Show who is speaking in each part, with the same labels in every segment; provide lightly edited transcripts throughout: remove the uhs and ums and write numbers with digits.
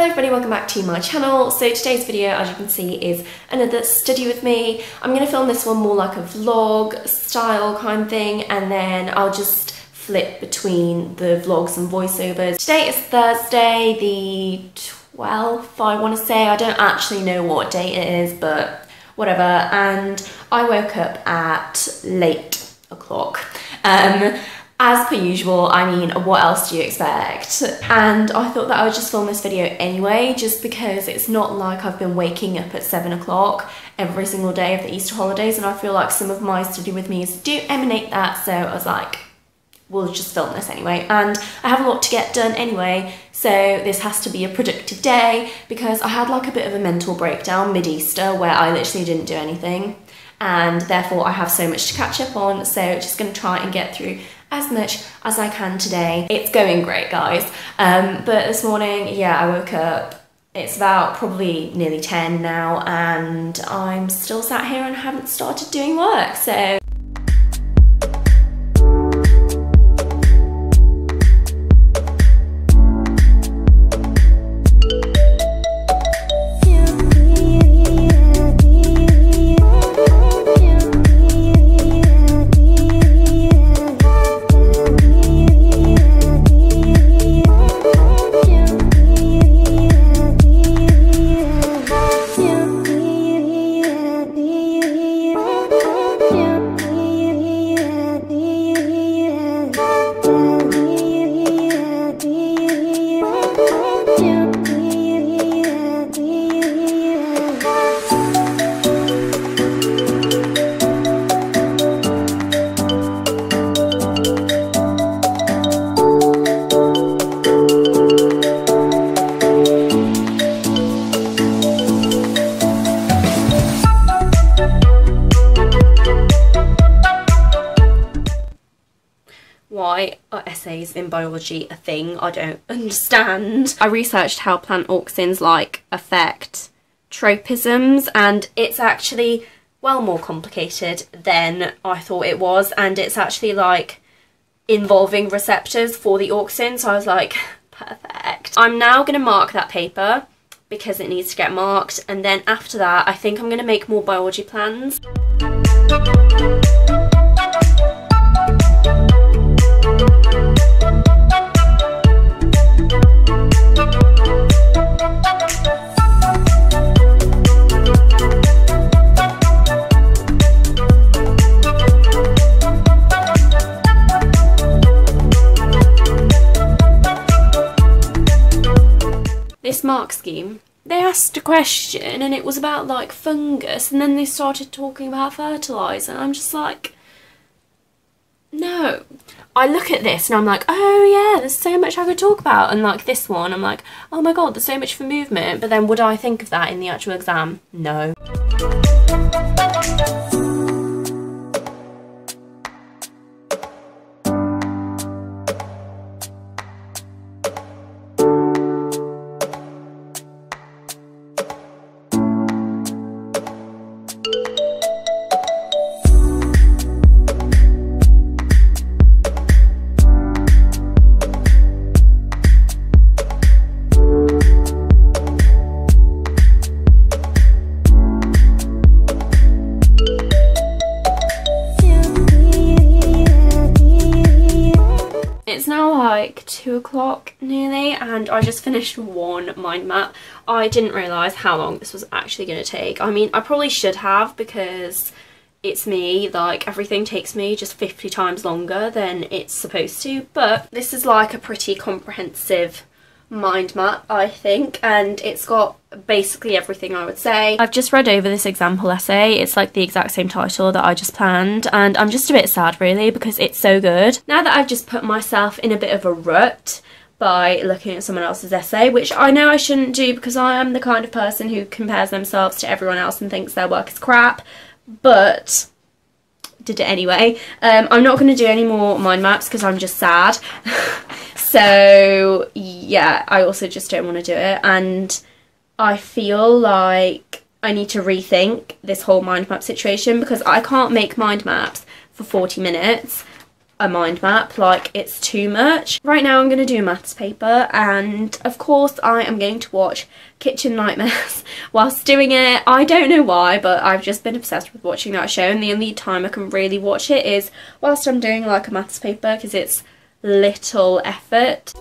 Speaker 1: Hello everybody, welcome back to my channel. So today's video, as you can see, is another study with me. I'm going to film this one more like a vlog style kind of thing, and then I'll just flip between the vlogs and voiceovers. Today is Thursday, the 12th, I want to say. I don't actually know what date it is, but whatever. And I woke up at late o'clock. As per usual, I mean, what else do you expect? And I thought that I would just film this video anyway, just because it's not like I've been waking up at 7 o'clock every single day of the Easter holidays, and I feel like some of my study with me's do emanate that, so I was like, we'll just film this anyway. And I have a lot to get done anyway, so this has to be a productive day, because I had like a bit of a mental breakdown mid-Easter where I literally didn't do anything, and therefore I have so much to catch up on, so just going to try and get through as much as I can today. It's going great, guys. But this morning, yeah, I woke up, it's about probably nearly 10 now, and I'm still sat here and haven't started doing work, so why are essays in biology a thing? I don't understand. I researched how plant auxins like affect tropisms, and it's actually well more complicated than I thought it was, and it's actually like involving receptors for the auxin, so I was like, perfect. I'm now going to mark that paper because it needs to get marked, and then after that I think I'm going to make more biology plans. This mark scheme, they asked a question and it was about like fungus, and then they started talking about fertiliser, and I'm just like, no. I look at this and I'm like, oh yeah, there's so much I could talk about, and like this one I'm like, oh my god, there's so much for movement, but then would I think of that in the actual exam? No. It's now like 2 o'clock nearly, and I just finished one mind map. I didn't realise how long this was actually going to take. I mean, I probably should have, because it's me, like everything takes me just 50 times longer than it's supposed to, but this is like a pretty comprehensive mind map, I think, and it's got basically everything I would say. I've just read over this example essay. It's like the exact same title that I just planned, and I'm just a bit sad really because it's so good. Now that I've just put myself in a bit of a rut by looking at someone else's essay, which I know I shouldn't do because I am the kind of person who compares themselves to everyone else and thinks their work is crap, but did it anyway. I'm not going to do any more mind maps because I'm just sad. So yeah, I also just don't want to do it, and I feel like I need to rethink this whole mind map situation, because I can't make mind maps for 40 minutes a mind map, like it's too much. Right now I'm going to do a maths paper, and of course I am going to watch Kitchen Nightmares whilst doing it. I don't know why, but I've just been obsessed with watching that show, and the only time I can really watch it is whilst I'm doing like a maths paper, because it's little effort.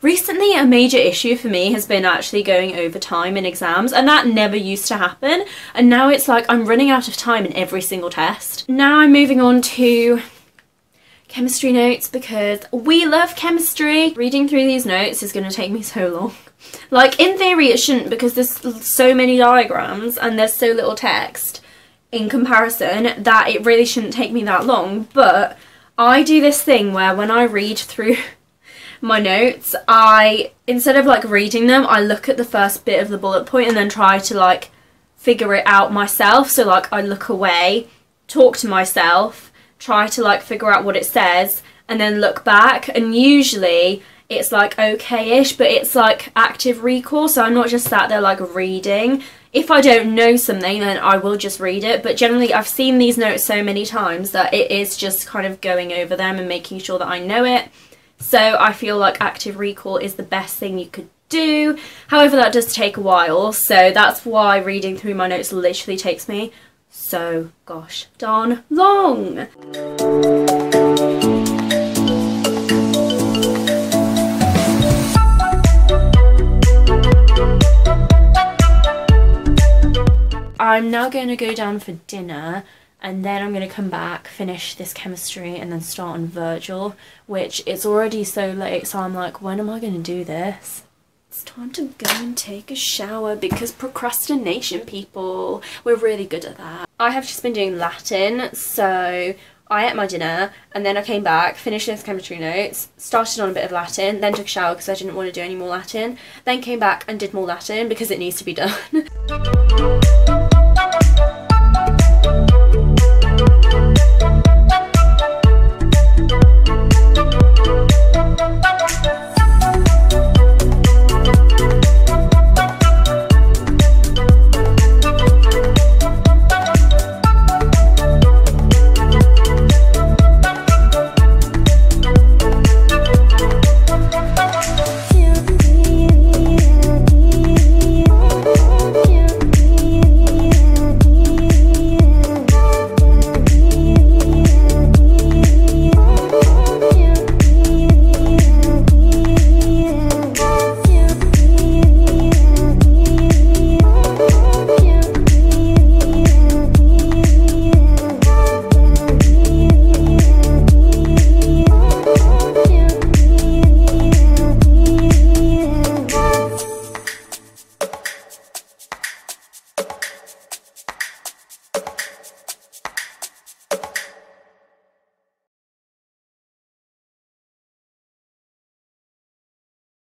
Speaker 1: Recently, a major issue for me has been actually going over time in exams, and that never used to happen, and now it's like I'm running out of time in every single test. Now I'm moving on to chemistry notes because we love chemistry. Reading through these notes is going to take me so long. Like, in theory it shouldn't, because there's so many diagrams and there's so little text in comparison that it really shouldn't take me that long, but I do this thing where when I read through my notes, instead of like reading them, I look at the first bit of the bullet point and then try to like figure it out myself. So like I look away, talk to myself, try to like figure out what it says, and then look back, and usually it's like okay-ish, but it's like active recall, so I'm not just sat there like reading. If I don't know something, then I will just read it, but generally I've seen these notes so many times that it is just kind of going over them and making sure that I know it. So I feel like active recall is the best thing you could do. However, that does take a while, so that's why reading through my notes literally takes me so gosh darn long. I'm now going to go down for dinner, and then I'm going to come back, finish this chemistry, and then start on Virgil, which it's already so late, so I'm like, when am I going to do this? It's time to go and take a shower, because procrastination, people, we're really good at that. I have just been doing Latin, so I ate my dinner, and then I came back, finished those chemistry notes, started on a bit of Latin, then took a shower because I didn't want to do any more Latin, then came back and did more Latin because it needs to be done.